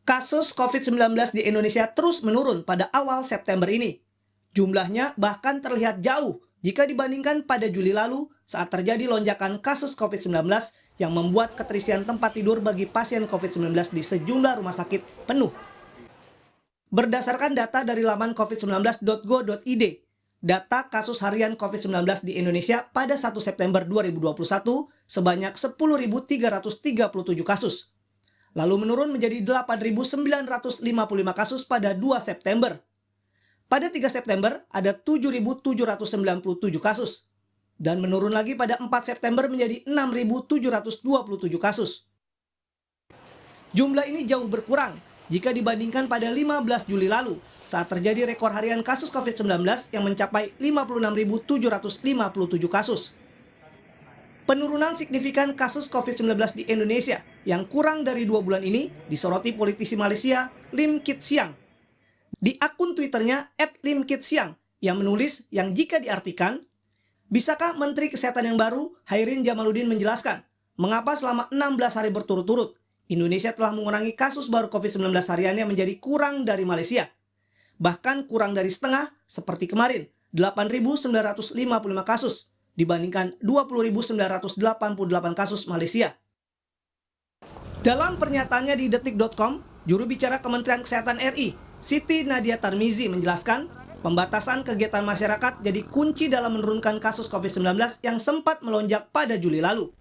Kasus COVID-19 di Indonesia terus menurun pada awal September ini. Jumlahnya bahkan terlihat jauh jika dibandingkan pada Juli lalu saat terjadi lonjakan kasus COVID-19 yang membuat keterisian tempat tidur bagi pasien COVID-19 di sejumlah rumah sakit penuh. Berdasarkan data dari laman covid19.go.id, data kasus harian COVID-19 di Indonesia pada 1 September 2021 sebanyak 10.337 kasus. Lalu menurun menjadi 8.955 kasus pada 2 September. Pada 3 September ada 7.797 kasus. Dan menurun lagi pada 4 September menjadi 6.727 kasus. Jumlah ini jauh berkurang jika dibandingkan pada 15 Juli lalu saat terjadi rekor harian kasus COVID-19 yang mencapai 56.757 kasus. Penurunan signifikan kasus COVID-19 di Indonesia yang kurang dari 2 bulan ini disoroti politisi Malaysia Lim Kit Siang. Di akun Twitternya @limkitsiang yang menulis yang jika diartikan, bisakah Menteri Kesehatan yang baru Hairin Jamaluddin menjelaskan mengapa selama 16 hari berturut-turut Indonesia telah mengurangi kasus baru COVID-19 hariannya menjadi kurang dari Malaysia. Bahkan kurang dari setengah seperti kemarin, 8.955 kasus dibandingkan 20.988 kasus Malaysia. Dalam pernyataannya di detik.com, juru bicara Kementerian Kesehatan RI, Siti Nadia Tarmizi menjelaskan, pembatasan kegiatan masyarakat jadi kunci dalam menurunkan kasus COVID-19 yang sempat melonjak pada Juli lalu.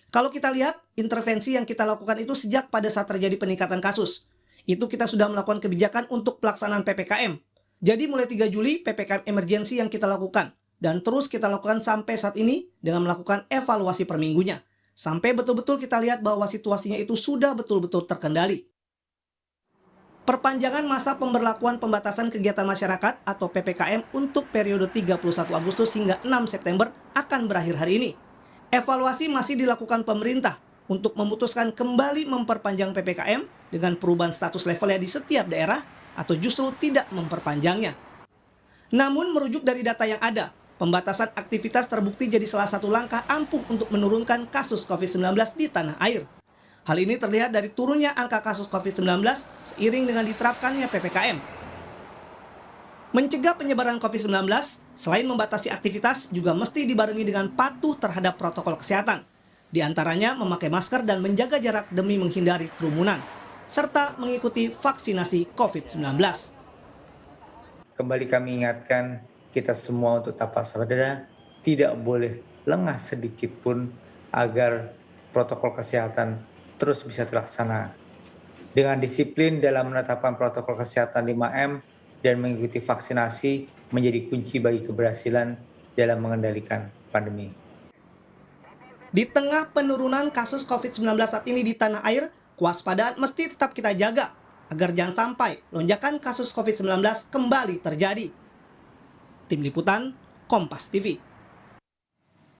Kalau kita lihat, intervensi yang kita lakukan itu sejak pada saat terjadi peningkatan kasus. Itu kita sudah melakukan kebijakan untuk pelaksanaan PPKM. Jadi mulai 3 Juli, PPKM emergensi yang kita lakukan. Dan terus kita lakukan sampai saat ini dengan melakukan evaluasi per minggunya. Sampai betul-betul kita lihat bahwa situasinya itu sudah betul-betul terkendali. Perpanjangan masa pemberlakuan pembatasan kegiatan masyarakat atau PPKM untuk periode 31 Agustus hingga 6 September akan berakhir hari ini. Evaluasi masih dilakukan pemerintah untuk memutuskan kembali memperpanjang PPKM dengan perubahan status levelnya di setiap daerah atau justru tidak memperpanjangnya. Namun merujuk dari data yang ada, pembatasan aktivitas terbukti jadi salah satu langkah ampuh untuk menurunkan kasus COVID-19 di tanah air. Hal ini terlihat dari turunnya angka kasus COVID-19 seiring dengan diterapkannya PPKM. Mencegah penyebaran COVID-19, selain membatasi aktivitas, juga mesti dibarengi dengan patuh terhadap protokol kesehatan. Di antaranya memakai masker dan menjaga jarak demi menghindari kerumunan, serta mengikuti vaksinasi COVID-19. Kembali kami ingatkan kita semua untuk tetap waspada, tidak boleh lengah sedikit pun agar protokol kesehatan terus bisa terlaksana. Dengan disiplin dalam menetapkan protokol kesehatan 5M dan mengikuti vaksinasi menjadi kunci bagi keberhasilan dalam mengendalikan pandemi. Di tengah penurunan kasus COVID-19 saat ini di tanah air, kewaspadaan mesti tetap kita jaga agar jangan sampai lonjakan kasus COVID-19 kembali terjadi. Tim Liputan, Kompas TV.